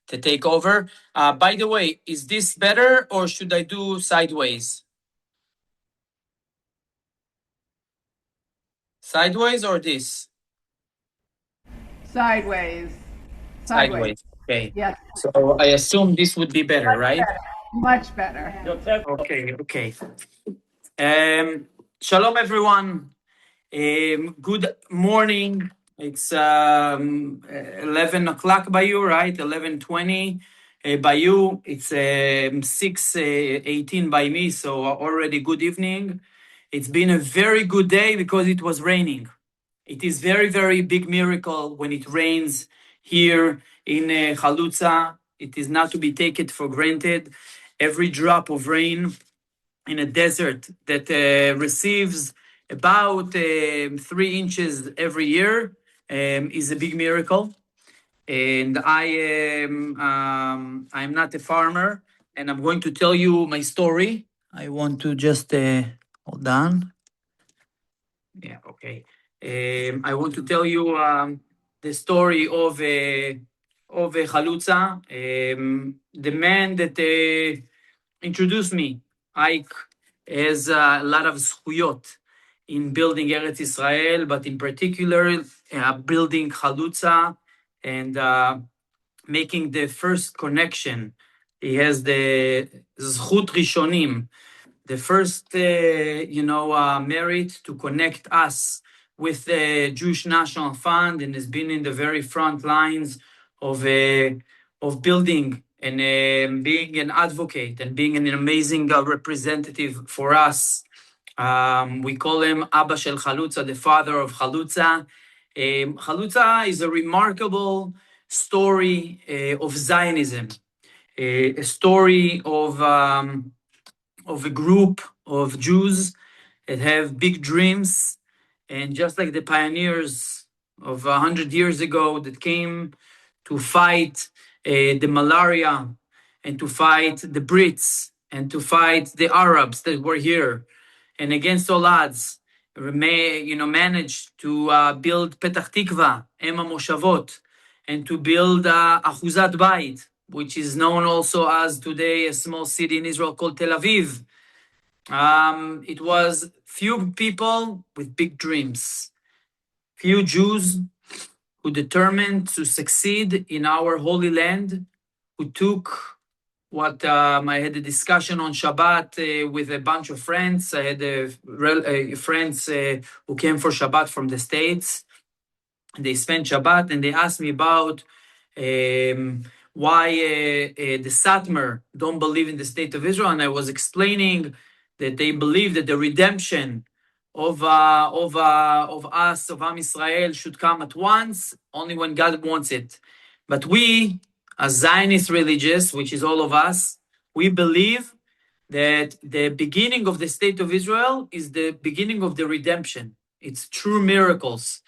to take over. By the way, is this better or should I do sideways? Sideways or this? Sideways. Sideways. Okay. Yes. So I assume this would be better, right? Much better. Okay. Okay. Shalom, everyone. Good morning. It's 11 o'clock by you, right? 11:20 by you. It's 6:18 by me, so already good evening. It's been a very good day because it was raining. It is very, very big miracle when it rains here in Chalutza. It is not to be taken for granted. Every drop of rain in a desert that receives about 3 inches every year is a big miracle. And I'm not a farmer, and I'm going to tell you my story. I want to just hold on. Yeah, okay. I want to tell you the story of Chalutza, the man that introduced me. Ike has a lot of zchuyot in building Eretz Israel, but in particular building Chalutza and making the first connection. He has the zchut rishonim, the first, merit to connect us with the Jewish National Fund, and has been in the very front lines of building and being an advocate and being an amazing representative for us. We call him Abba Shel Chalutza, the father of Chalutza. Chalutza is a remarkable story of Zionism, a story of a group of Jews that have big dreams, and just like the pioneers of 100 years ago that came to fight the malaria and to fight the Brits and to fight the Arabs that were here, and against all odds, managed to build Petach Tikva, Ema Moshavot, and to build Achuzat Bait, which is known also as today a small city in Israel called Tel Aviv. It was few people with big dreams, few Jews who determined to succeed in our holy land, who took what I had a discussion on Shabbat with a bunch of friends. I had friends who came for Shabbat from the States. They spent Shabbat and they asked me about why the Satmar don't believe in the state of Israel. And I was explaining that they believe that the redemption of us, of Am Israel, should come at once, only when God wants it. But we, as Zionist religious, which is all of us, we believe that the beginning of the state of Israel is the beginning of the redemption. It's true miracles.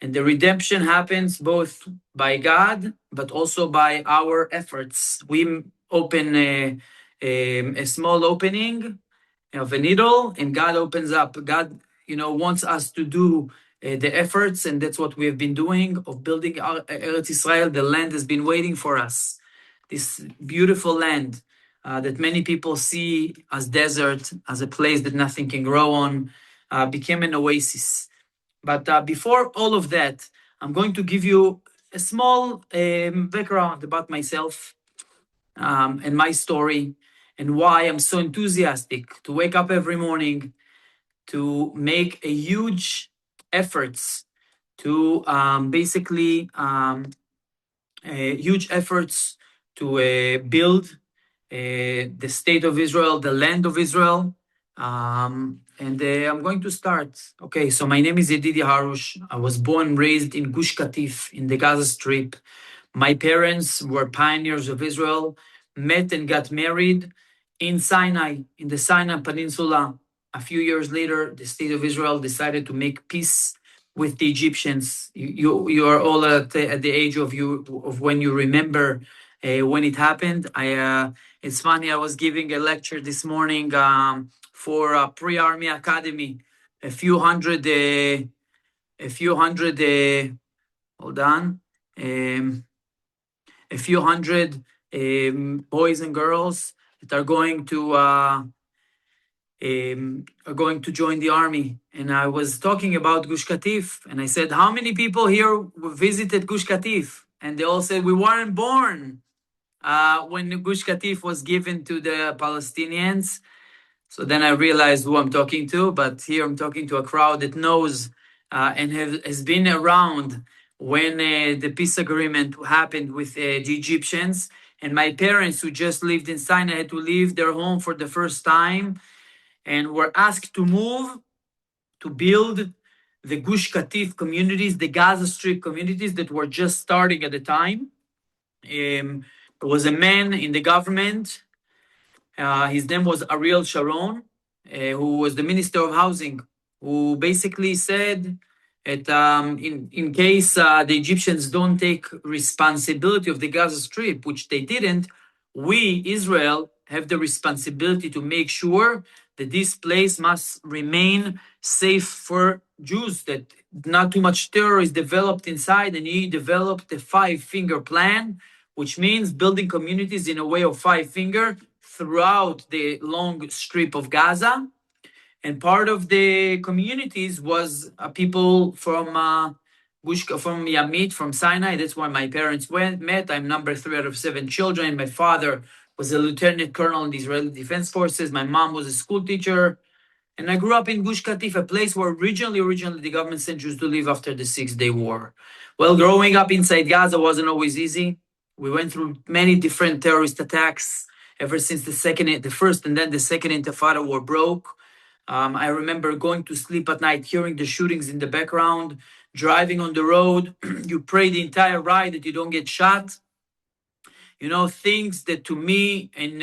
And the redemption happens both by God, but also by our efforts. We open a small opening of a needle, and God opens up. God, wants us to do the efforts, and that's what we have been doing of building Eretz Israel. The land has been waiting for us. This beautiful land that many people see as desert, as a place that nothing can grow on, became an oasis. But before all of that, I'm going to give you a small background about myself and my story, and why I'm so enthusiastic to wake up every morning to make a huge efforts to huge efforts to build the state of Israel, the land of Israel. And I'm going to start. Okay, so my name is Yedidiya Harush. I was born and raised in Gush Katif in the Gaza Strip. My parents were pioneers of Israel, met and got married in Sinai, in the Sinai Peninsula. A few years later, the state of Israel decided to make peace with the Egyptians. You are all at the age of when you remember when it happened. It's funny, I was giving a lecture this morning for Pre-Army Academy. A few hundred, hold on. a few hundred boys and girls that are going to join the army. And I was talking about Gush Katif, and I said, "How many people here visited Gush Katif?" And they all said, "We weren't born when Gush Katif was given to the Palestinians." So then I realized who I'm talking to, but here I'm talking to a crowd that knows and has been around when the peace agreement happened with the Egyptians. And my parents, who just lived in Sinai, had to leave their home for the first time and were asked to move to build the Gush Katif communities, the Gaza Strip communities that were just starting at the time. There was a man in the government. His name was Ariel Sharon, who was the Minister of Housing, who basically said that in case the Egyptians don't take responsibility of the Gaza Strip, which they didn't, we, Israel, have the responsibility to make sure that this place must remain safe for Jews, that not too much terror is developed inside, and he developed the five-finger plan, which means building communities in a way of five-finger throughout the long strip of Gaza. And part of the communities was people from Yamit, from Sinai. That's where my parents met. I'm number 3 out of 7 children. My father was a lieutenant colonel in the Israeli Defense Forces. My mom was a school teacher. And I grew up in Gush Katif, a place where originally the government sent Jews to live after the Six-Day War. Well, growing up inside Gaza wasn't always easy. We went through many different terrorist attacks ever since the first and then the second Intifada war broke. I remember going to sleep at night, hearing the shootings in the background, driving on the road. You pray the entire ride that you don't get shot. You know, things that to me and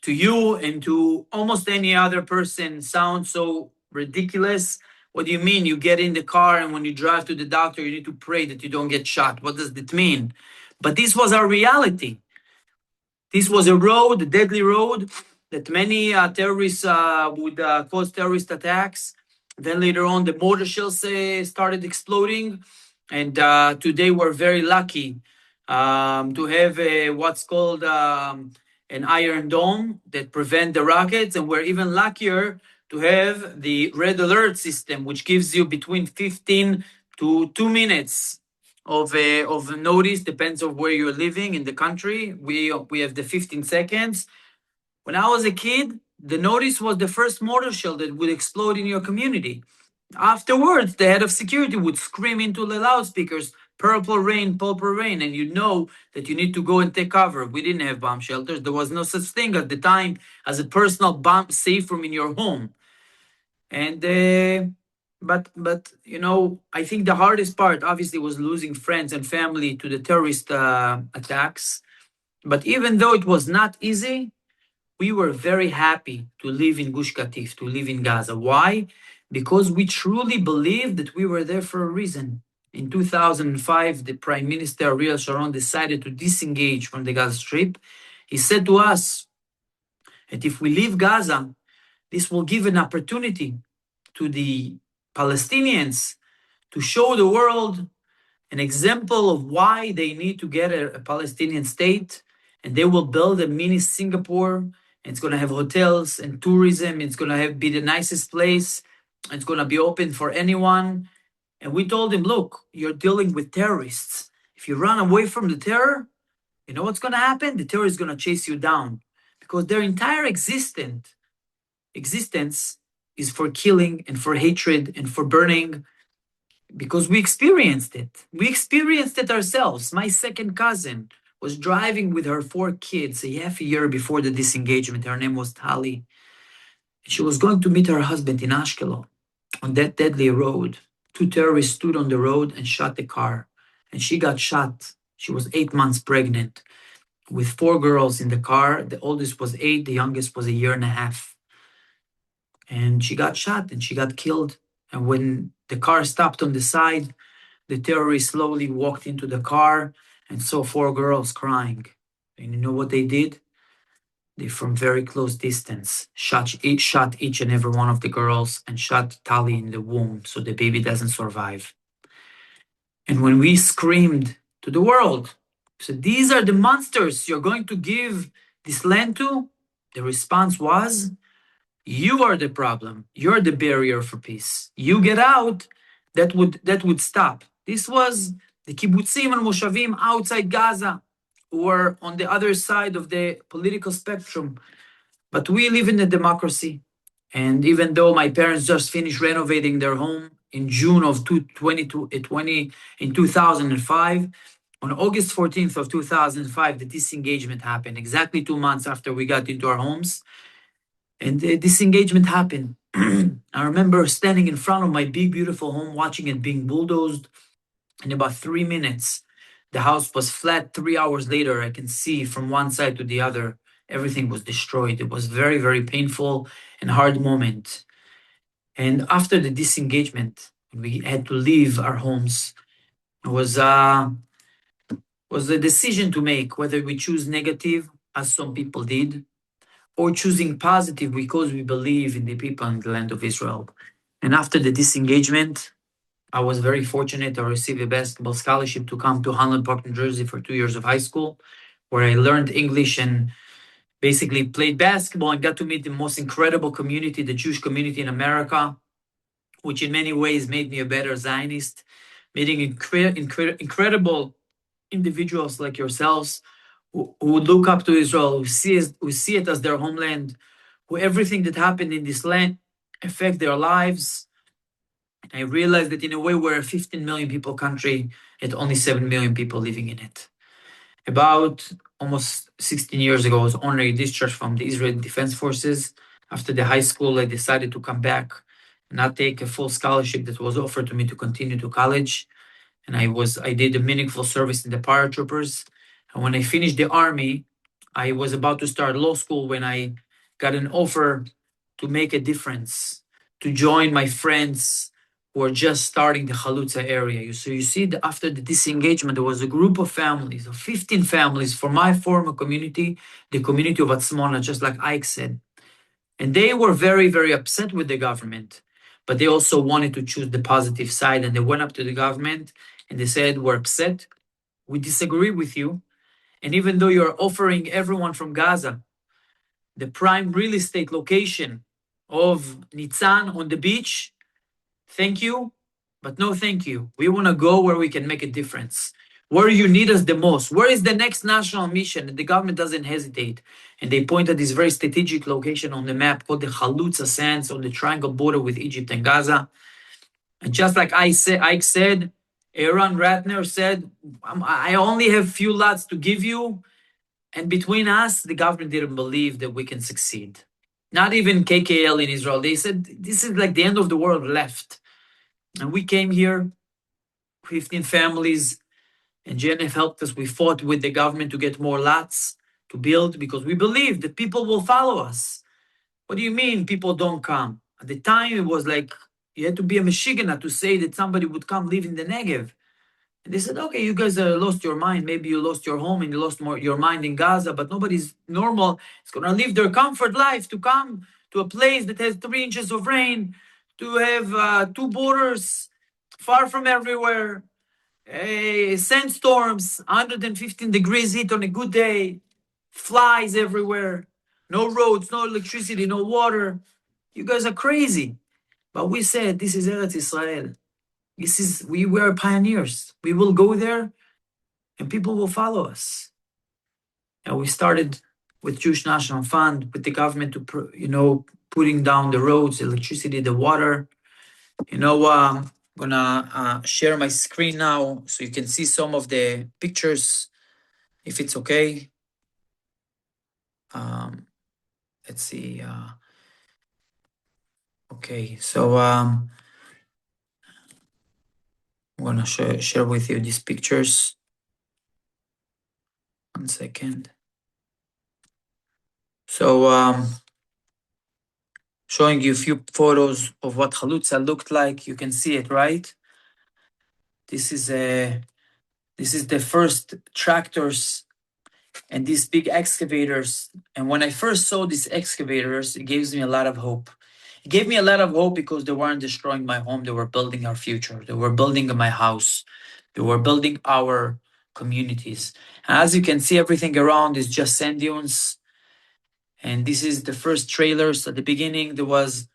to you and to almost any other person sound so ridiculous. What do you mean? You get in the car and when you drive to the doctor, you need to pray that you don't get shot. What does that mean? But this was our reality. This was a road, a deadly road, that many terrorists would cause terrorist attacks. Then later on, the mortar shells started exploding. And today we're very lucky to have what's called an iron dome that prevent the rockets. And we're even luckier to have the red alert system, which gives you between 15 to 2 minutes of notice, depends on where you're living in the country. We have the 15 seconds. When I was a kid, the notice was the first mortar shell that would explode in your community. Afterwards, the head of security would scream into the loudspeakers, purple rain, and you know that you need to go and take cover. We didn't have bomb shelters. There was no such thing at the time as a personal bomb safe room in your home. And but you know, I think the hardest part obviously was losing friends and family to the terrorist attacks. But even though it was not easy, we were very happy to live in Gush Katif, to live in Gaza. Why? Because we truly believed that we were there for a reason. In 2005, the Prime Minister Ariel Sharon decided to disengage from the Gaza Strip. He said to us that if we leave Gaza, this will give an opportunity to the Palestinians to show the world an example of why they need to get a Palestinian state, and they will build a mini Singapore. And it's going to have hotels and tourism. It's going to be the nicest place. It's going to be open for anyone. And we told him, look, you're dealing with terrorists. If you run away from the terror, you know what's going to happen? The terror is going to chase you down, because their entire existence is for killing and for hatred and for burning, because we experienced it. We experienced it ourselves. My second cousin was driving with her 4 kids a half a year before the disengagement. Her name was Tali. She was going to meet her husband in Ashkelon. On that deadly road, 2 terrorists stood on the road and shot the car. And she got shot. She was 8 months pregnant with 4 girls in the car. The oldest was 8, the youngest was a year and a half. And she got shot and she got killed. And when the car stopped on the side, the terrorists slowly walked into the car and saw 4 girls crying. And you know what they did? They, from very close distance, shot each and every one of the girls and shot Tali in the womb so the baby doesn't survive. And when we screamed to the world So these are the monsters you're going to give this land to? The response was, you are the problem. You're the barrier for peace. You get out, that would stop. This was the kibbutzim and moshavim outside Gaza, who were on the other side of the political spectrum. But we live in a democracy. And even though my parents just finished renovating their home in June of 2005, on August 14th of 2005, the disengagement happened, exactly 2 months after we got into our homes. And the disengagement happened. I remember standing in front of my big, beautiful home, watching it being bulldozed. In about 3 minutes, the house was flat. 3 hours later, I can see from one side to the other, everything was destroyed. It was very, very painful and hard moment. And after the disengagement, we had to leave our homes. It was a decision to make whether we choose negative, as some people did, or choosing positive because we believe in the people in the land of Israel. And after the disengagement, I was very fortunate. I received a basketball scholarship to come to Highland Park, New Jersey for 2 years of high school, where I learned English and basically played basketball and got to meet the most incredible community, the Jewish community in America, which in many ways made me a better Zionist, meeting incredible individuals like yourselves who look up to Israel, who see it as their homeland, who everything that happened in this land affect their lives. I realized that in a way we're a 15 million people country, yet only 7 million people living in it. About almost 16 years ago, I was honorary discharged from the Israeli Defense Forces. After the high school, I decided to come back and not take a full scholarship that was offered to me to continue to college. And I did a meaningful service in the paratroopers. And when I finished the army, I was about to start law school when I got an offer to make a difference, to join my friends who are just starting the Chalutza area. So you see, after the disengagement, there was a group of families, of 15 families from my former community, the community of Atzmona, just like Ike said. And they were very, very upset with the government, but they also wanted to choose the positive side. And they went up to the government and they said, we're upset. We disagree with you. And even though you're offering everyone from Gaza the prime real estate location of Nitzan on the beach, thank you, but no thank you. We want to go where we can make a difference, where you need us the most. Where is the next national mission? And the government doesn't hesitate. And they point at this very strategic location on the map called the Chalutza Sands on the triangle border with Egypt and Gaza. And just like Ike said, Aaron Ratner said, I only have few lots to give you. And between us, the government didn't believe that we can succeed. Not even KKL in Israel. They said, this is like the end of the world left. And we came here, 15 families, and JNF helped us. We fought with the government to get more lots to build because we believe that people will follow us. What do you mean people don't come? At the time, it was like you had to be a Michiganer to say that somebody would come live in the Negev. And they said, okay, you guys lost your mind. Maybe you lost your home and you lost your mind in Gaza, but nobody's normal. It's going to live their comfort life to come to a place that has 3 inches of rain, to have 2 borders far from everywhere, sandstorms, 115 degrees heat on a good day, flies everywhere, no roads, no electricity, no water. You guys are crazy. But we said, this is Eretz Israel. We were pioneers. We will go there and people will follow us. And we started with Jewish National Fund, with the government to, putting down the roads, electricity, the water. I'm gonna share my screen now so you can see some of the pictures, if it's okay. Let's see. Okay, so I'm gonna share with you these pictures. 1 second. So showing you a few photos of what Chalutza looked like. You can see it, right? This is the first tractors and these big excavators. And when I first saw these excavators, it gives me a lot of hope. It gave me a lot of hope because they weren't destroying my home. They were building our future. They were building my house. They were building our communities. As you can see, everything around is just sand dunes. And this is the first trailers. At the beginning, there was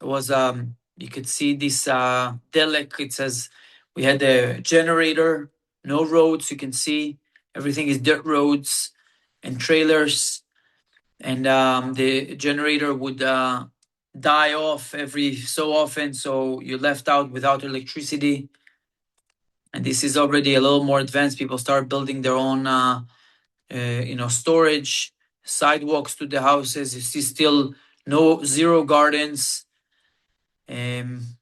you could see this delek. It says we had a generator, no roads. You can see everything is dirt roads and trailers, and the generator would die off every so often, so you're left out without electricity. And this is already a little more advanced. People start building their own, storage, sidewalks to the houses. You see still zero gardens. I'm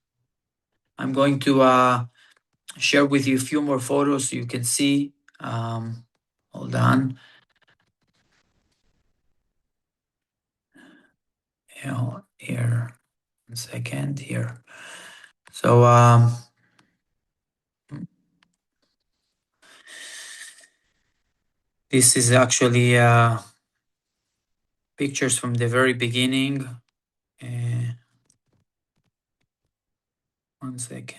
going to share with you a few more photos so you can see. Hold on. Here, 1 second here. So this is actually pictures from the very beginning. 1 second.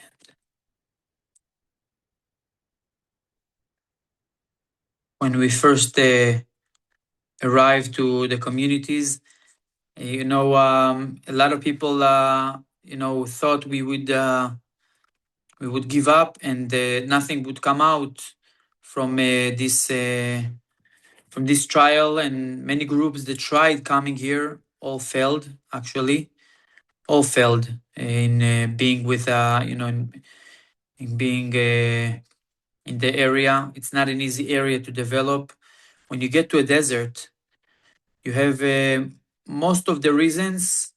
When we first arrived to the communities, a lot of people, thought we would give up and nothing would come out from this trial. And many groups that tried coming here all failed. Actually, all failed in being with in being in the area. It's not an easy area to develop. When you get to a desert, you have most of the reasons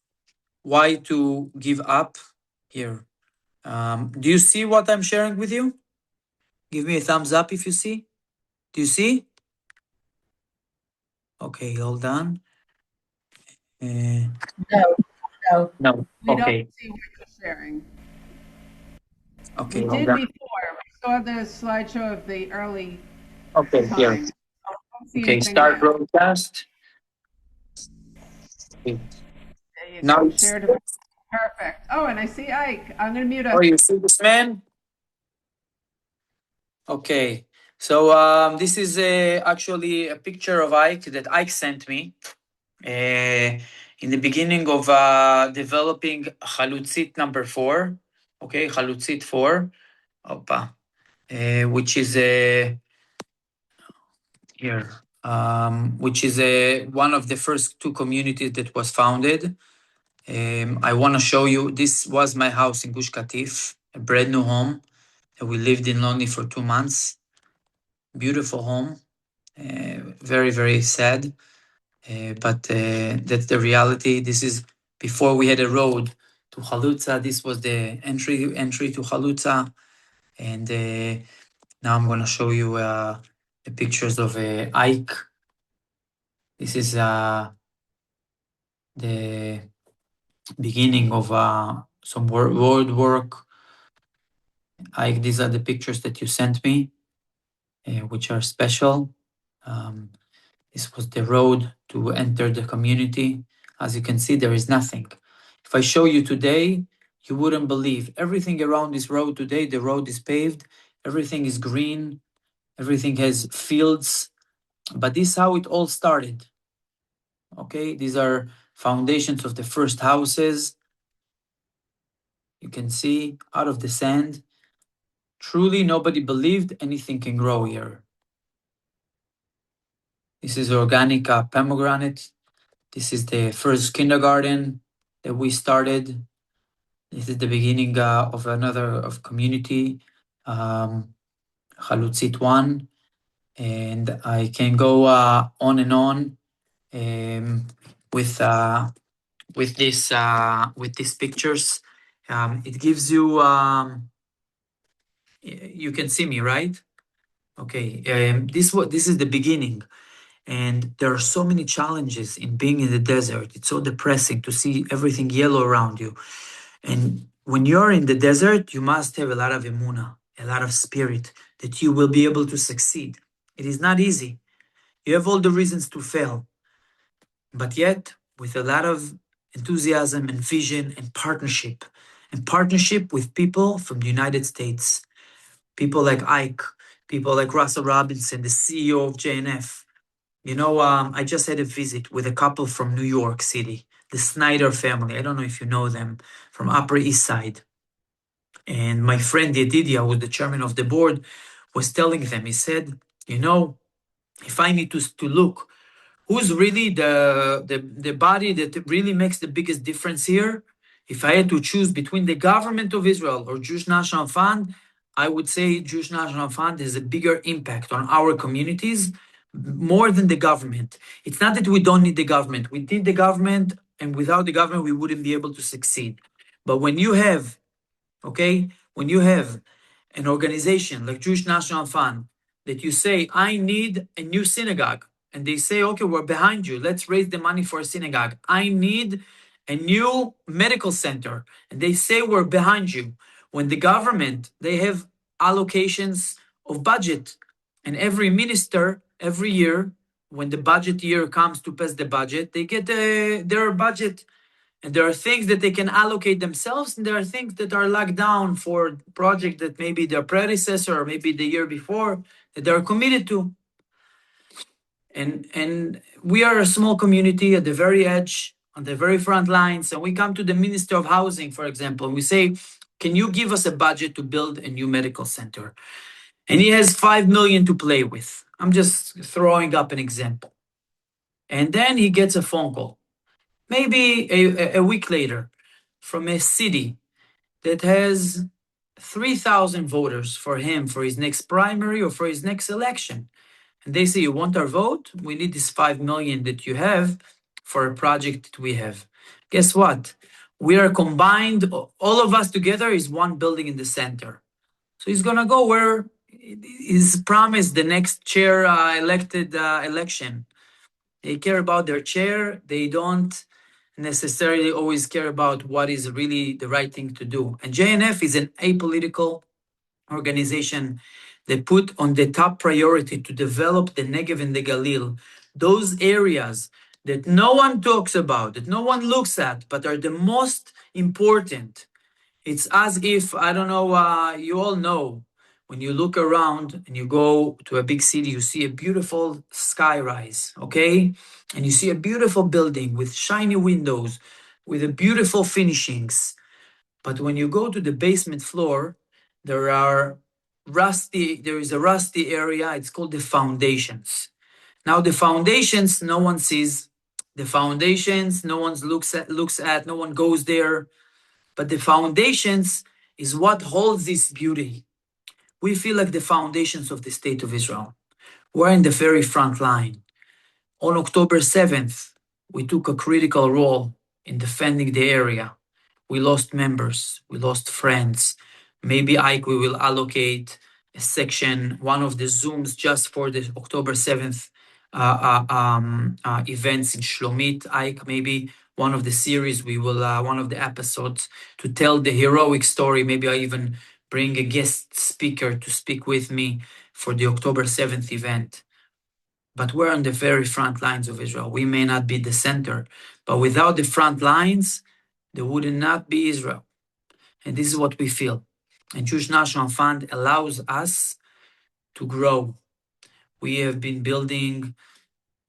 why to give up here. Do you see what I'm sharing with you? Give me a thumbs up if you see. Do you see? Okay, hold on. No, no. No. We don't Okay. see what you're sharing. Okay, We hold did on. before. We saw the slideshow of the early Okay, here. times. I don't see Okay, anything start now. broadcast. Okay. There you Now go. it's, Shared. Perfect. Oh, and I see Ike. I'm going to mute us. oh, you see this man? Okay. So this is actually a picture of Ike that Ike sent me in the beginning of developing Chalutzit number 4. Okay, Chalutzit 4. Opa. Which is here, which is one of the first 2 communities that was founded. I want to show you, this was my house in Gush Katif, a brand new home that we lived in only for 2 months. Beautiful home, very, very sad, but that's the reality. This is before we had a road to Chalutza. This was the entry to Chalutza, and now I'm going to show you the pictures of Ike. This is the beginning of some road work. Ike, these are the pictures that you sent me, which are special. This was the road to enter the community. As you can see, there is nothing. If I show you today, you wouldn't believe. Everything around this road today, the road is paved, everything is green, everything has fields. But this is how it all started. Okay, these are foundations of the first houses. You can see out of the sand. Truly, nobody believed anything can grow here. This is organic pomegranate. This is the first kindergarten that we started. This is the beginning of another community, Chalutzit 1. And I can go on and on with these pictures. It gives you, you can see me, right? Okay, this is the beginning. And there are so many challenges in being in the desert. It's so depressing to see everything yellow around you. And when you're in the desert, you must have a lot of emunah, a lot of spirit that you will be able to succeed. It is not easy. You have all the reasons to fail, but yet with a lot of enthusiasm and vision and partnership with people from the United States, people like Ike, people like Russell Robinson, the CEO of JNF. I just had a visit with a couple from New York City, the Snyder family. I don't know if you know them, from Upper East Side. And my friend Yedidiya, who's the chairman of the board, was telling them, he said, if I need to look who's really the body that really makes the biggest difference here, if I had to choose between the government of Israel or Jewish National Fund, I would say Jewish National Fund has a bigger impact on our communities more than the government. It's not that we don't need the government. We need the government, and without the government, we wouldn't be able to succeed. But when you have an organization like Jewish National Fund that you say, I need a new synagogue, and they say, okay, we're behind you. Let's raise the money for a synagogue. I need a new medical center, and they say, we're behind you. When the government, they have allocations of budget, and every minister, every year, when the budget year comes to pass the budget, they get their budget. And there are things that they can allocate themselves, and there are things that are locked down for projects that maybe their predecessor or maybe the year before that they're committed to. And we are a small community at the very edge, on the very front lines, and we come to the Minister of Housing, for example, and we say, can you give us a budget to build a new medical center? And he has 5 million to play with. I'm just throwing up an example. And then he gets a phone call, maybe a week later, from a city that has 3,000 voters for him for his next primary or for his next election. And they say, you want our vote? We need this 5 million that you have for a project that we have. Guess what? We are combined, all of us together is one building in the center. So he's going to go where is promised the next chair elected election. They care about their chair. They don't necessarily always care about what is really the right thing to do. And JNF is an apolitical organization that put on the top priority to develop the Negev and the Galil, those areas that no one talks about, that no one looks at, but are the most important. It's as if, I don't know, you all know, when you look around and you go to a big city, you see a beautiful skyrise, okay? And you see a beautiful building with shiny windows, with a beautiful finishings. But when you go to the basement floor, there is a rusty area. It's called the foundations. Now the foundations, no one sees. The foundations, no one looks at, no one goes there. But the foundations is what holds this beauty. We feel like the foundations of the state of Israel. We're in the very front line. On October 7th, we took a critical role in defending the area. We lost members, we lost friends. Maybe Ike, we will allocate a section, one of the Zooms just for the October 7th events in Shlomit. Ike, maybe one of the series, we will, one of the episodes to tell the heroic story. Maybe I even bring a guest speaker to speak with me for the October 7th event. But we're on the very front lines of Israel. We may not be the center, but without the front lines, there would not be Israel. And this is what we feel. And Jewish National Fund allows us to grow. We have been building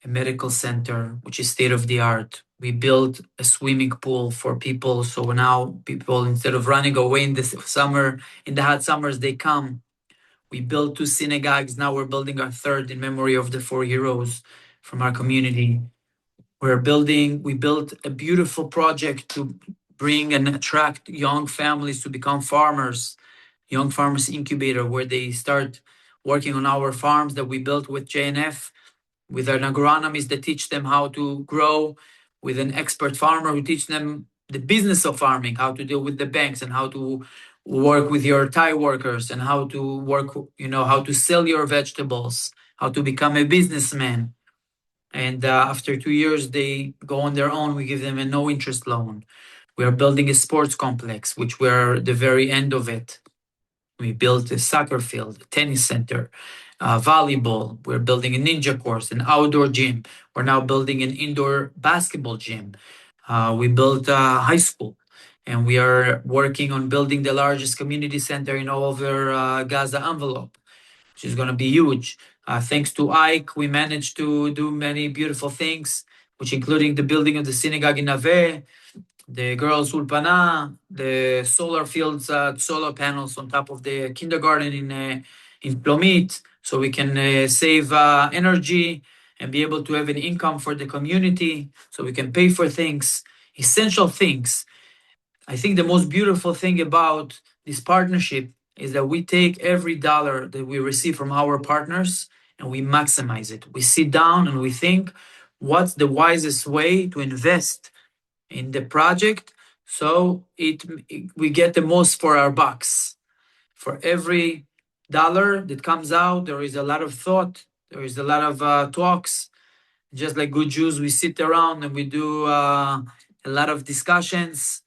a medical center, which is state of the art. We built a swimming pool for people. So now people, instead of running away in the summer, in the hot summers, they come. We built 2 synagogues. Now we're building our 3rd in memory of the 4 heroes from our community. We built a beautiful project to bring and attract young families to become farmers, young farmers incubator, where they start working on our farms that we built with JNF, with an agronomist that teach them how to grow, with an expert farmer who teach them the business of farming, how to deal with the banks and how to work with your Thai workers and how to work, how to sell your vegetables, how to become a businessman. And after 2 years, they go on their own. We give them a no interest loan. We are building a sports complex, which we're at the very end of it. We built a soccer field, a tennis center, volleyball. We're building a ninja course, an outdoor gym. We're now building an indoor basketball gym. We built a high school, and we are working on building the largest community center in all over Gaza envelope. which is going to be huge. Thanks to Ike, we managed to do many beautiful things, which including the building of the synagogue in Nave, the girls' ulpana, the solar fields, solar panels on top of the kindergarten in Plomit, so we can save energy and be able to have an income for the community, so we can pay for things, essential things. I think the most beautiful thing about this partnership is that we take every dollar that we receive from our partners and we maximize it. We sit down and we think, what's the wisest way to invest in the project so we get the most for our bucks. For every dollar that comes out, there is a lot of thought, there is a lot of talks. Just like good Jews, we sit around and we do a lot of discussions,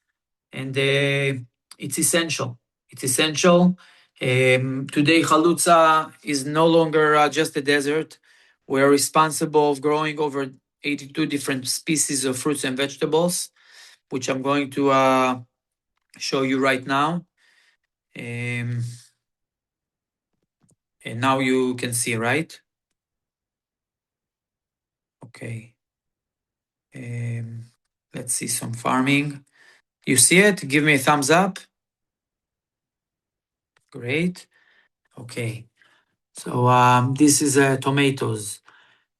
and it's essential. It's essential. Today, Chalutza is no longer just a desert. We're responsible of growing over 82 different species of fruits and vegetables, which I'm going to show you right now. And now you can see, right? Okay. Let's see some farming. You see it? Give me a thumbs up. Great. Okay. So this is tomatoes,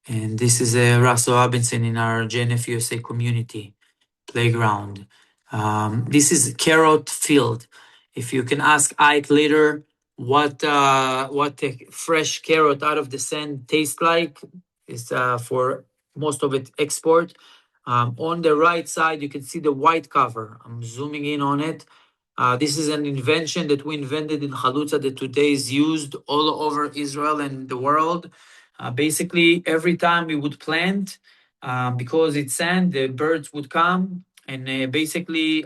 and this is Russell Robinson in our JNF USA community playground. This is carrot field. If you can ask Ike later what a fresh carrot out of the sand tastes like, is for most of it export. On the right side, you can see the white cover. I'm zooming in on it. This is an invention that we invented in Chalutza that today is used all over Israel and the world. Basically, every time we would plant, because it's sand, the birds would come and basically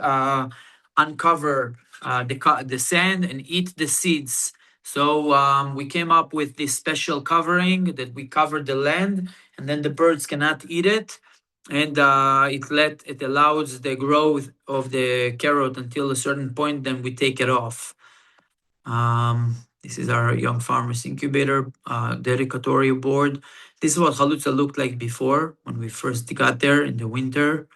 uncover the sand and eat the seeds. So we came up with this special covering that we covered the land, and then the birds cannot eat it, and it allows the growth of the carrot until a certain point. Then we take it off. This is our young farmers incubator dedicatory board. This is what Chalutza looked like before when we first got there in the winter.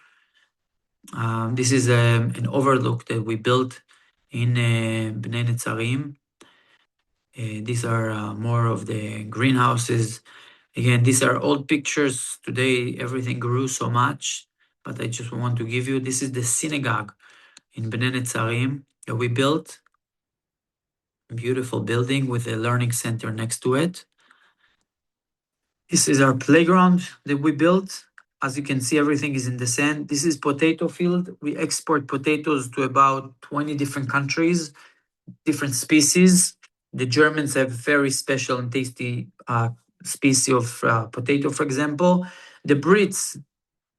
This is an overlook that we built in Bnei Netzarim. These are more of the greenhouses. Again, these are old pictures. Today, everything grew so much, but I just want to give you, this is the synagogue in Bnei Netzarim that we built. A beautiful building with a learning center next to it. This is our playground that we built. As you can see, everything is in the sand. This is potato field. We export potatoes to about 20 different countries, different species. The Germans have very special and tasty species of potato, for example. The Brits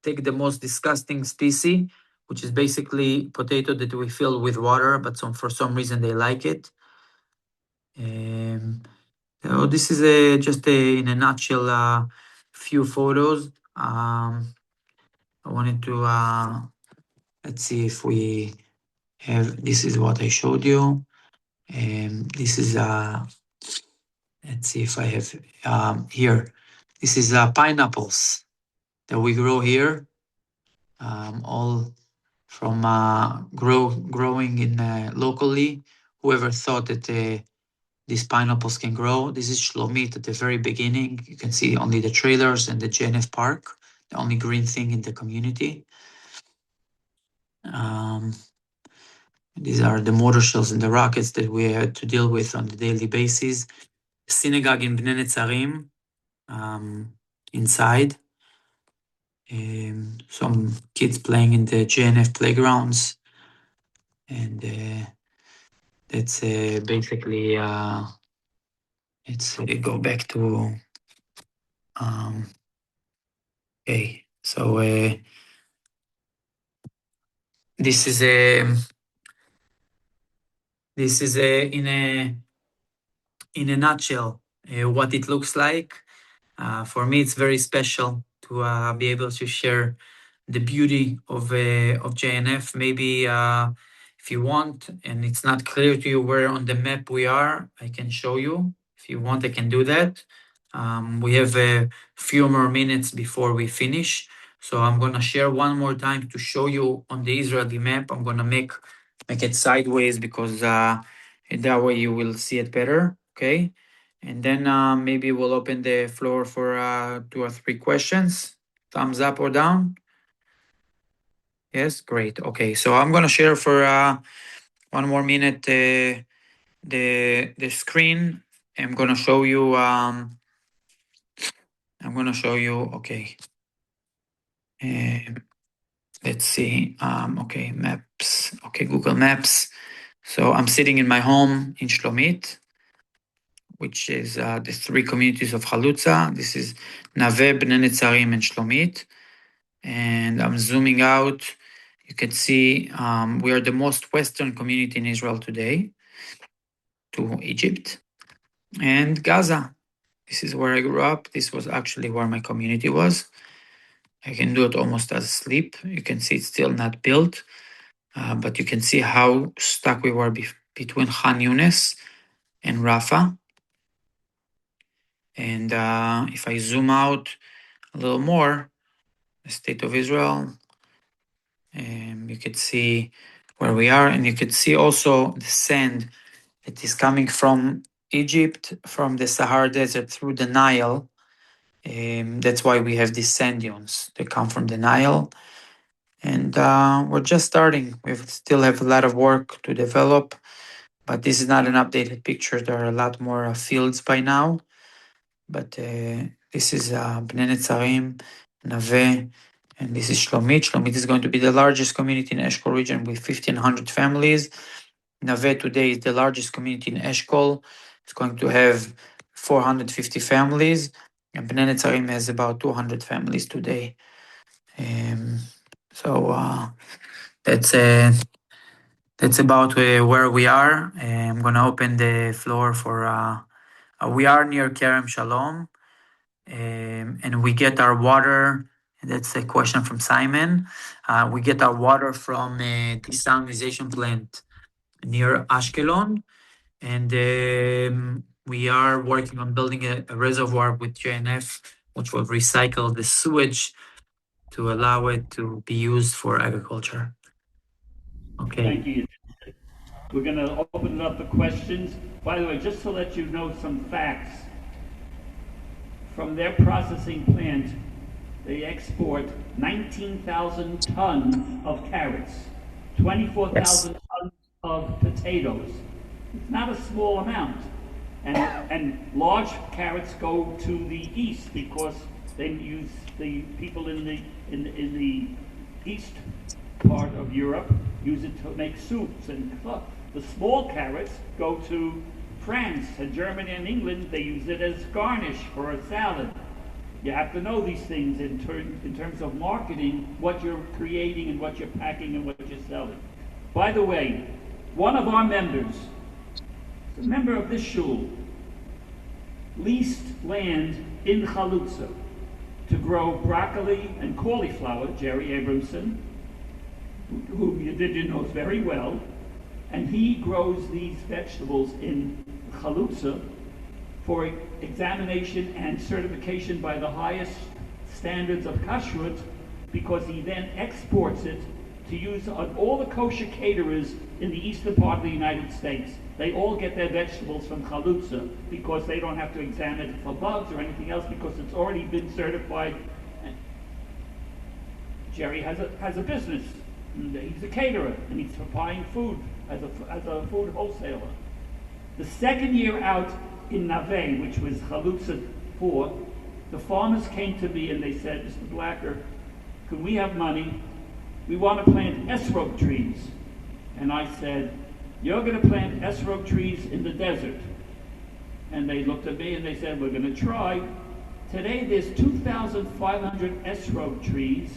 take the most disgusting species, which is basically potato that we fill with water, but for some reason they like it. So this is just in a nutshell, few photos. I wanted to let's see if we have. This is what I showed you. This is let's see if I have here. This is pineapples that we grow here, all from growing in locally. Whoever thought that these pineapples can grow? This is Shlomit at the very beginning. You can see only the trailers and the JNF park, the only green thing in the community. These are the mortar shells and the rockets that we had to deal with on a daily basis. Synagogue in Bnei Netzarim, inside. Some kids playing in the JNF playgrounds. And that's basically, let's go back to, okay, so this is in a nutshell what it looks like. For me, it's very special to be able to share the beauty of JNF. Maybe if you want, and it's not clear to you where on the map we are, I can show you. If If you want, I can do that. We have a few more minutes before we finish. So I'm gonna share one more time to show you on the Israeli map. I'm gonna make it sideways because that way you will see it better, okay? And then maybe we'll open the floor for 2 or 3 questions. Thumbs up or down? Yes, great. Okay, so I'm gonna share for 1 more minute the screen. I'm gonna show you. Okay. Let's see. Okay, maps. Okay, Google Maps. So I'm sitting in my home in Shlomit, which is the 3 communities of Chalutza. This is Nave, Bnei Netzarim, and Shlomit. And I'm zooming out. You can see we are the most western community in Israel today, to Egypt and Gaza. This is where I grew up. This was actually where my community was. I can do it almost as asleep. You can see it's still not built, but you can see how stuck we were between Khan Yunis and Rafah. And if I zoom out a little more, the state of Israel, you can see where we are, and you can see also the sand that is coming from Egypt, from the Sahara Desert through the Nile. That's why we have these sand dunes. They come from the Nile. And we're just starting. We still have a lot of work to develop, but this is not an updated picture. There are a lot more fields by now. But this is Bnei Netzarim, Nave, and this is Shlomit. Shlomit is going to be the largest community in Eshkol region with 1,500 families. Nave today is the largest community in Eshkol. It's going to have 450 families, and Bnei Netzarim has about 200 families today. So that's about where we are. I'm gonna open the floor for. We are near Kerem Shalom, and we get our water. That's a question from Simon. We get our water from a desalinization plant near Ashkelon, and we are working on building a reservoir with JNF, which will recycle the sewage to allow it to be used for agriculture. Okay. Thank you. We're going to open it up for questions. By the way, just to let you know some facts, from their processing plant, they export 19,000 tons of carrots, 24,000 tons of potatoes. It's not a small amount. And large carrots go to the east because they use the people in the east part of Europe use it to make soups and the small carrots go to France and Germany and England. They use it as garnish for a salad. You have to know these things in terms of marketing, what you're creating and what you're packing and what you're selling. By the way, one of our members, a member of this shul, leased land in Chalutza to grow broccoli and cauliflower, Jerry Abramson, who Yedidiya knows very well, and he grows these vegetables in Chalutza for examination and certification by the highest standards of kashrut, because he then exports it to use on all the kosher caterers in the eastern part of the United States. They all get their vegetables from Chalutza because they don't have to examine it for bugs or anything else because it's already been certified. Jerry has a business. He's a caterer and he's supplying food as a food wholesaler. The second year out in Nave, which was Chalutza 4, the farmers came to me and they said, Mr. Blacker, could we have money? We want to plant esrog trees. And I said, you're going to plant esrog trees in the desert. And they looked at me and they said, we're going to try. Today there's 2,500 esrog trees,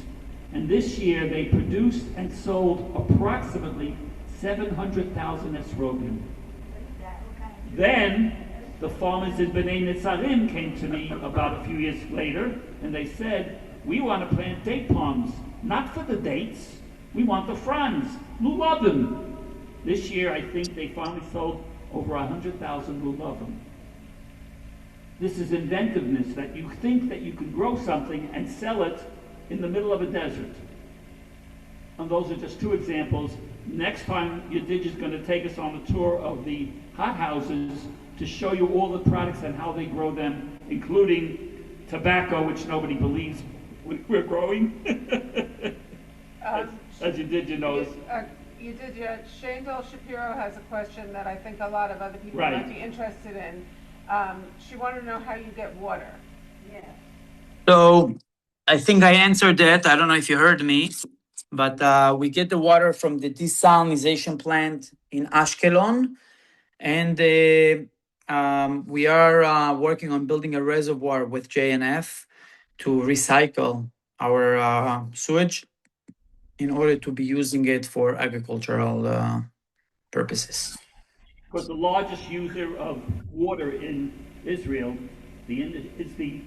and this year they produced and sold approximately 700,000 esrogim. Then the farmers in Bnei Netzarim came to me about a few years later, and they said, we want to plant date palms, not for the dates, we want the fronds, lulavim. This year, I think they finally sold over 100,000 lulavim. This is inventiveness, that you think that you can grow something and sell it in the middle of a desert. And those are just two examples. Next time, Yedidiya is going to take us on a tour of the hothouses to show you all the products and how they grow them, including tobacco, which nobody believes we're growing. as Yedidiya knows. Yedidiya, Shandel Shapiro has a question that I think a lot of other people Right. might be interested in. She wanted to know how you get water. Yeah. So I think I answered that. I don't know if you heard me, but we get the water from the desalinization plant in Ashkelon, and we are working on building a reservoir with JNF to recycle our sewage in order to be using it for agricultural purposes. Because the largest user of water in Israel is the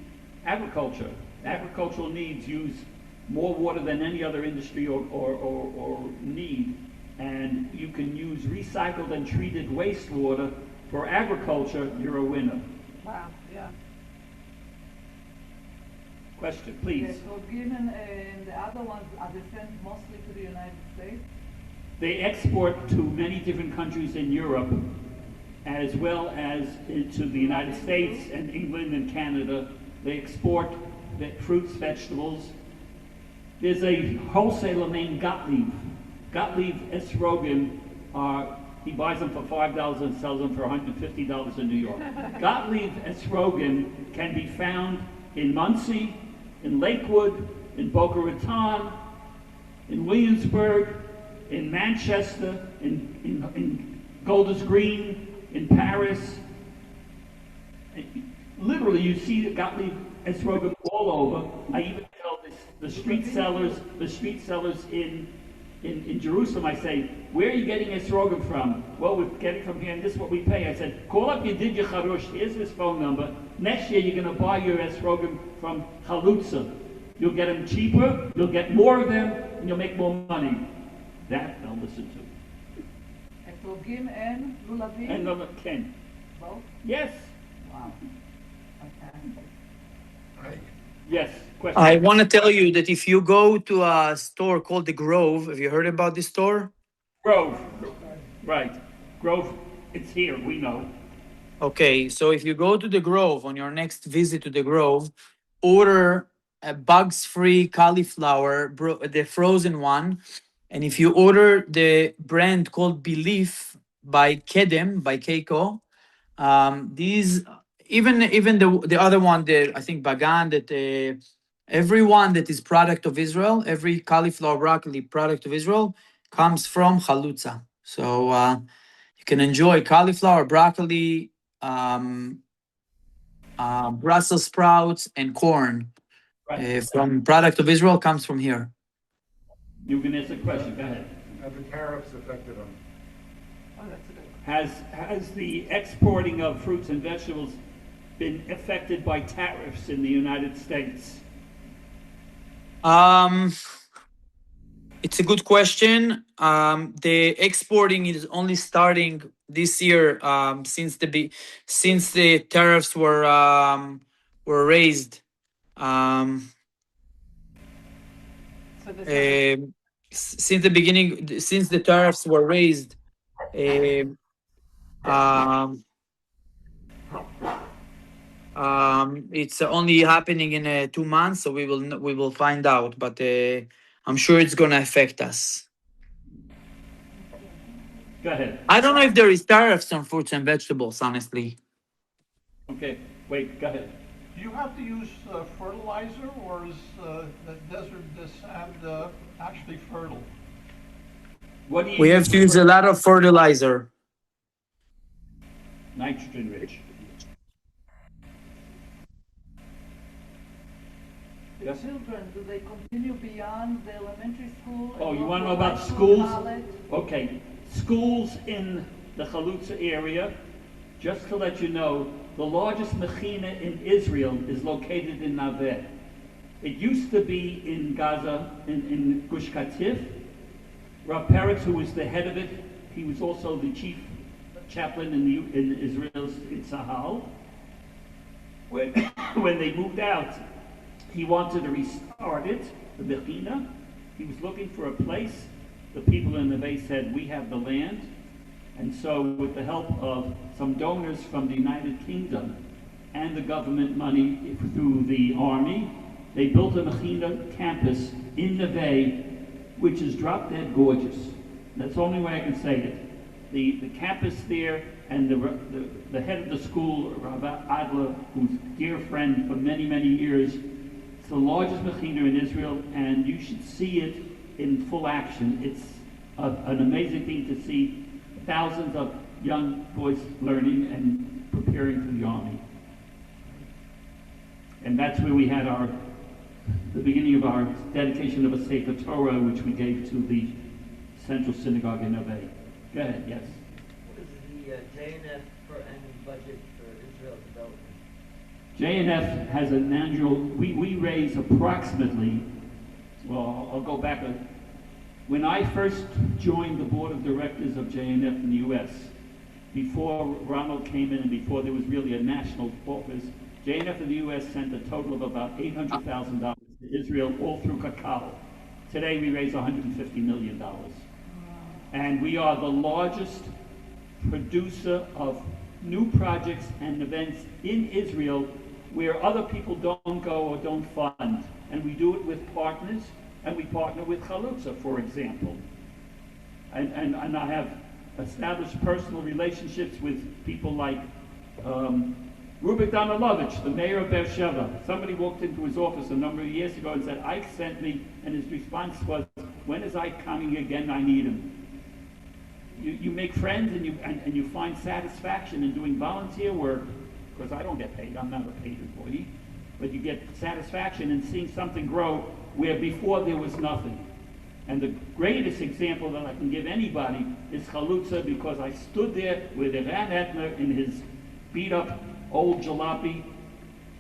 agriculture. Agricultural needs use more water than any other industry or need. And you can use recycled and treated wastewater for agriculture, you're a winner. Wow, yeah. Question, please. So given the other ones are they sent mostly to the United States? They export to many different countries in Europe, as well as into the United States and England and Canada. They export the fruits, vegetables. There's a wholesaler named Gottlieb. Gottlieb S. Rogan, he buys them for $5 and sells them for $150 in New York. Gottlieb S. Rogan can be found in Muncie, in Lakewood, in Boca Raton, in Williamsburg, in Manchester, in Golders Green, in Paris. Literally, you see Gottlieb S. Rogan all over. I even tell the street sellers in Jerusalem, I say, where are you getting S. Rogan from? Well, we're getting from here, and this is what we pay. I said, call up Yedidiya Harush, here's his phone number. Next year, you're going to buy your S. Rogan from Chalutza. You'll get them cheaper, you'll get more of them, and you'll make more money. That I'll listen to. Etrogim and lulavim? And number Ken. Both? Yes. Wow. Okay. Yes. Question. I want to tell you that if you go to a store called The Grove, have you heard about this store? Grove. Right. Grove, it's here, we know. Okay, so if you go to The Grove on your next visit to The Grove, order a bugs-free cauliflower, the frozen one. And if you order the brand called Belief by Kedem, by Keiko, these, even the other one, I think Bagan, that everyone that is product of Israel, every cauliflower broccoli product of Israel comes from Chalutza. So you can enjoy cauliflower, broccoli, Brussels sprouts, and corn from product of Israel comes from here. You can answer the question. Go ahead. Have the tariffs affected them? Oh, that's a good question. Has the exporting of fruits and vegetables been affected by tariffs in the United States? It's a good question. The exporting is only starting this year since the tariffs were raised. So this Since the beginning, since the tariffs were raised, it's only happening in 2 months, so we will find out. But I'm sure it's going to affect us. Go ahead. I don't know if there is tariffs on fruits and vegetables, honestly. Okay, wait, go ahead. Do you have to use fertilizer, or is the desert sand actually fertile? What do you We have to use a lot of fertilizer. Nitrogen rich. The children, do they continue beyond the elementary school? Oh, and you go want to know to about high school, schools? college? Okay, schools in the Chalutza area, just to let you know, the largest mechina in Israel is located in Naveh. It used to be in Gaza, in Gush Katif. Rav Peretz, who was the head of it, he was also the chief chaplain in Israel's in Tzahal. When, when they moved out, he wanted to restart it, the Mechina. He was looking for a place. The people in the base said, we have the land. And so with the help of some donors from the United Kingdom and the government money through the army, they built a Mechina campus in Neve, which is drop dead gorgeous. That's the only way I can say it. The campus there and the head of the school, Rabbi Adler, who's a dear friend for many, many years, it's the largest Mechina in Israel, and you should see it in full action. It's an amazing thing to see thousands of young boys learning and preparing for the army. And that's where we had the beginning of our dedication of a Sefer Torah, which we gave to the Central Synagogue in Neve. Go ahead, yes. What is the JNF per annum budget for Israel development? JNF has an annual, we raise approximately, well, I'll go back. When I first joined the board of directors of JNF in the U.S., before Ronald came in and before there was really a national office, JNF in the U.S. sent a total of about $800,000 to Israel, all through Kakao. Today we raise $150 million. And we are the largest producer of new projects and events in Israel where other people don't go or don't fund. And we do it with partners, and we partner with Chalutza, for example. And I have established personal relationships with people like Rubik Danilovich, the mayor of Beersheba. Somebody walked into his office a number of years ago and said, Ike sent me, and his response was, when is Ike coming again? I need him. You make friends and you find satisfaction in doing volunteer work, because I don't get paid, I'm not a paid employee, but you get satisfaction in seeing something grow where before there was nothing. And the greatest example that I can give anybody is Chalutza, because I stood there with Iran Etner in his beat up old jalopy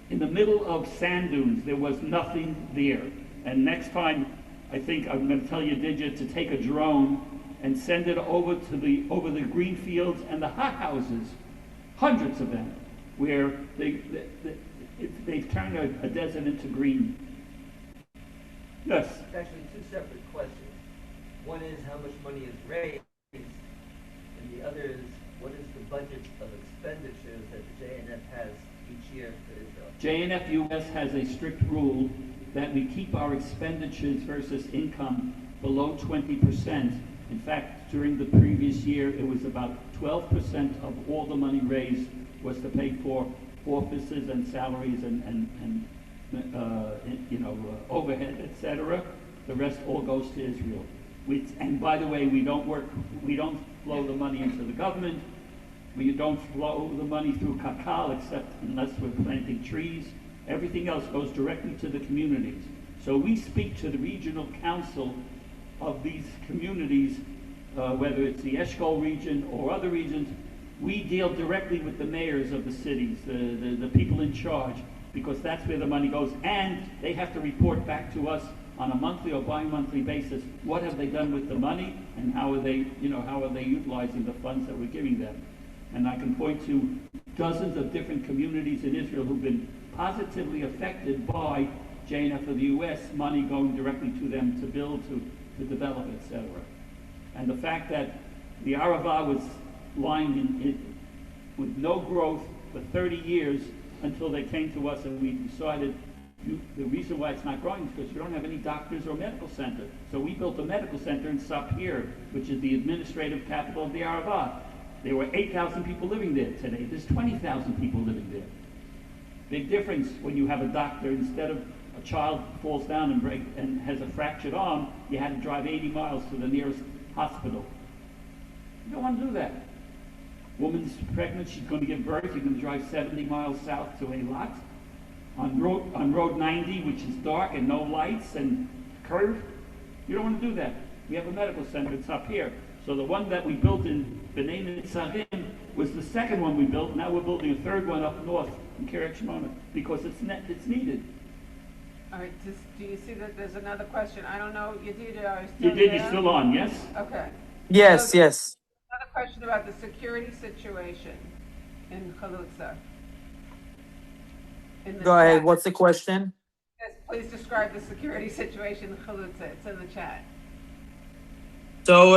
in the middle of sand dunes. There was nothing there. And next time, I think I'm going to tell you, Yedidiya, to take a drone and send it over the green fields and the hot houses, hundreds of them, where they've turned a desert into green. Yes? It's actually two separate questions. One is how much money is raised, and the other is what is the budget of expenditures that the JNF has each year for Israel? JNF US has a strict rule that we keep our expenditures versus income below 20%. In fact, during the previous year, it was about 12% of all the money raised was to pay for offices and salaries and overhead, etc. The rest all goes to Israel. And by the way, we don't flow the money into the government. We don't flow the money through Kakal, except unless we're planting trees. Everything else goes directly to the communities. So we speak to the regional council of these communities, whether it's the Eshkol region or other regions. We deal directly with the mayors of the cities, the people in charge, because that's where the money goes, and they have to report back to us on a monthly or bi-monthly basis. What have they done with the money, and how are they utilizing the funds that we're giving them? And I can point to dozens of different communities in Israel who've been positively affected by JNF of the U.S. money going directly to them to build, to develop, etc. And the fact that the Arava was lying with no growth for 30 years until they came to us and we decided the reason why it's not growing is because you don't have any doctors or medical center. So we built a medical center in Sapir, which is the administrative capital of the Arava. There were 8,000 people living there. Today there's 20,000 people living there. Big difference when you have a doctor. Instead of a child falls down and has a fractured arm, you had to drive 80 miles to the nearest hospital. You don't want to do that. Woman's pregnant, she's going to give birth, you're going to drive 70 miles south to Eilat. On road 90, which is dark and no lights and curved. You don't want to do that. We have a medical center, it's up here. So the one that we built in B'nai Netzarim was the second one we built. Now we're building a third one up north in Kiryat Shmona because it's needed. All right, do you see that there's another question? I don't know, Yedidiya, are you still Yedidiya there? still on, yes? Okay. Yes, So yes. Another question about the security situation in Chalutza. in the Go ahead. chat. What's the question? Yes, please describe the security situation in Chalutza. It's in the chat. So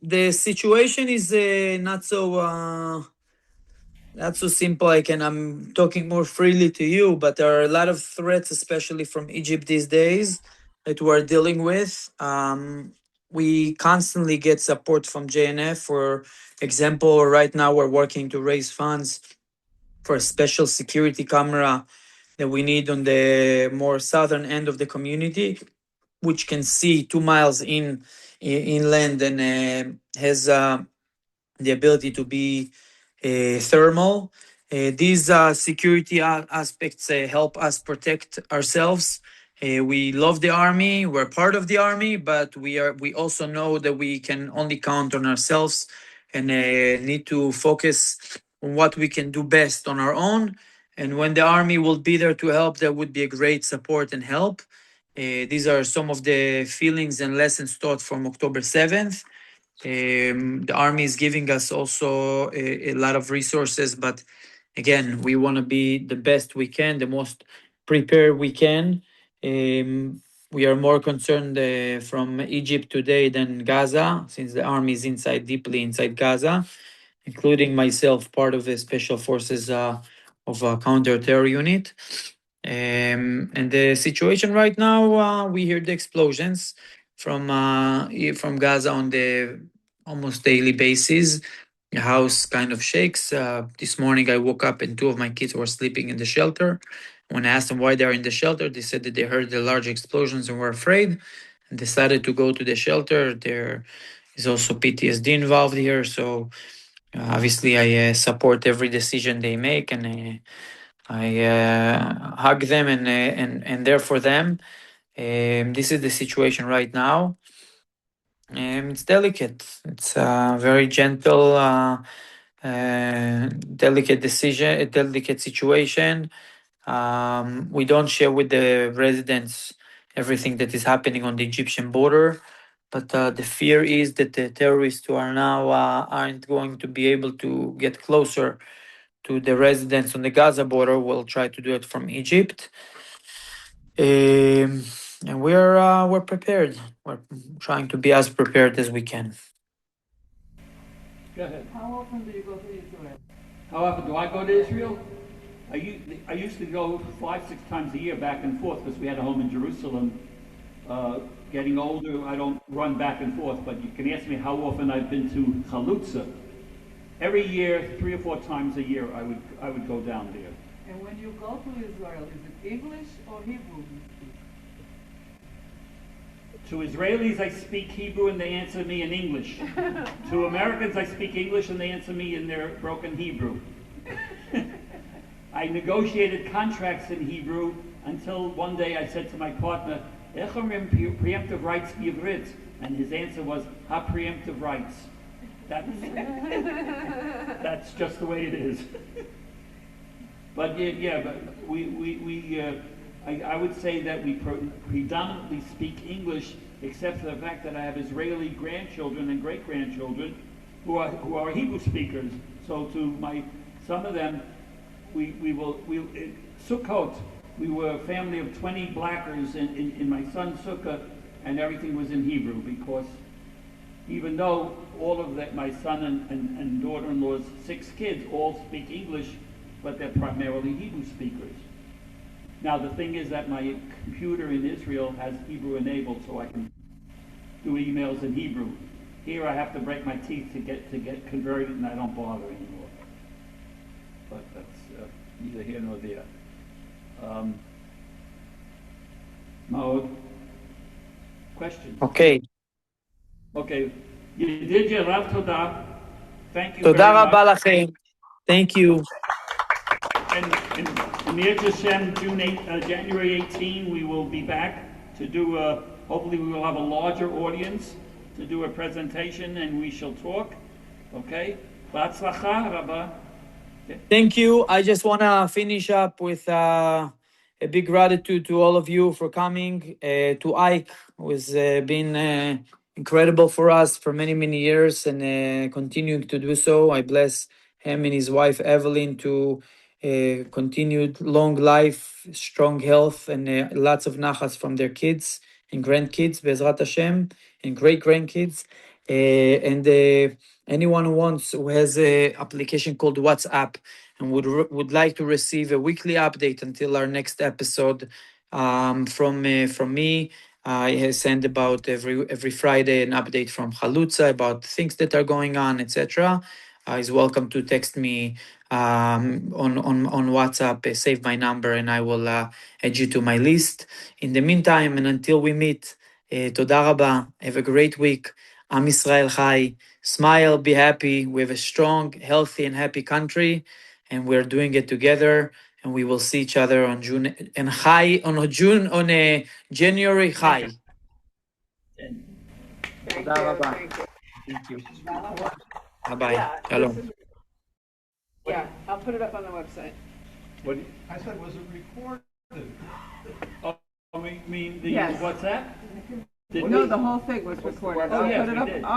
the situation is not so simple. I'm talking more freely to you, but there are a lot of threats, especially from Egypt these days, that we're dealing with. We constantly get support from JNF. For example, right now we're working to raise funds for a special security camera that we need on the more southern end of the community, which can see 2 miles inland and has the ability to be thermal. These security aspects help us protect ourselves. We love the army. We're part of the army, but we also know that we can only count on ourselves and need to focus on what we can do best on our own. And when the army will be there to help, that would be a great support and help. These are some of the feelings and lessons taught from October 7th. The army is giving us also a lot of resources, but again, we want to be the best we can, the most prepared we can. We are more concerned from Egypt today than Gaza, since the army is deeply inside Gaza, including myself, part of the special forces of a counter-terror unit. And the situation right now, we hear the explosions from Gaza on the almost daily basis. The house kind of shakes. This morning I woke up and two of my kids were sleeping in the shelter. When I asked them why they are in the shelter, they said that they heard the large explosions and were afraid and decided to go to the shelter. There is also PTSD involved here. So obviously I support every decision they make, and I hug them and there for them. This is the situation right now. It's delicate. It's a very gentle, delicate decision, a delicate situation. We don't share with the residents everything that is happening on the Egyptian border, but the fear is that the terrorists who are now aren't going to be able to get closer to the residents on the Gaza border. Will try to do it from Egypt. And we're prepared. We're trying to be as prepared as we can. Go ahead. How often do you go to Israel? How often do I go to Israel? I used to go 5-6 times a year back and forth because we had a home in Jerusalem. Getting older, I don't run back and forth, but you can ask me how often I've been to Chalutza. Every year, 3 or 4 times a year, I would go down there. And when you go to Israel, is it English or Hebrew you speak? To Israelis, I speak Hebrew and they answer me in English. To Americans, I speak English and they answer me in their broken Hebrew. I negotiated contracts in Hebrew until one day I said to my partner, "Ech omrim preemptive rights b'ivrit?" And his answer was, "Ha preemptive rights." That's just the way it is. But I would say that we predominantly speak English, except for the fact that I have Israeli grandchildren and great-grandchildren who are Hebrew speakers. So some of them, Sukkot, we were a family of 20 blackers in my son's sukkah, and everything was in Hebrew, because even though all of my son and daughter-in-law's 6 kids all speak English, but they're primarily Hebrew speakers. Now the thing is that my computer in Israel has Hebrew enabled, so I can do emails in Hebrew. Here I have to break my teeth to get converted, and I don't bother anymore. But that's neither here nor there. Maud, questions? Okay. Okay. Yedidiya Rav Todah. Thank you Toda very much. rabba lachem. Thank you. And Mir Hashem, January 18, we will be back to do hopefully we will have a larger audience to do a presentation, and we shall talk. Okay? B'atzlacha, Rabba. Thank you. I just want to finish up with a big gratitude to all of you for coming. To Ike, who has been incredible for us for many, many years and continuing to do so. I bless him and his wife, Evelyn, to continued long life, strong health, and lots of nachas from their kids and grandkids, Bezrat Hashem, and great grandkids. And anyone who has a application called WhatsApp and would like to receive a weekly update until our next episode from me. I send about every Friday an update from Chalutza about things that are going on, etc. Is welcome to text me on WhatsApp. Save my number, and I will add you to my list. In the meantime, and until we meet, toda rabba. Have a great week. Am Yisrael Chai. Smile, be happy. We have a strong, healthy, and happy country, and we're doing it together. And we will see each other on January Chai. Thank Toda you, rabba. thank you. Thank you. Yeah, Bye-bye. this Shalom. is- Yeah, I'll put it up on the website. What, I said, was it recorded? I mean, the Yes. WhatsApp? Did No, we? the whole thing was recorded. Oh, I'll yes, put it we up. did. I'll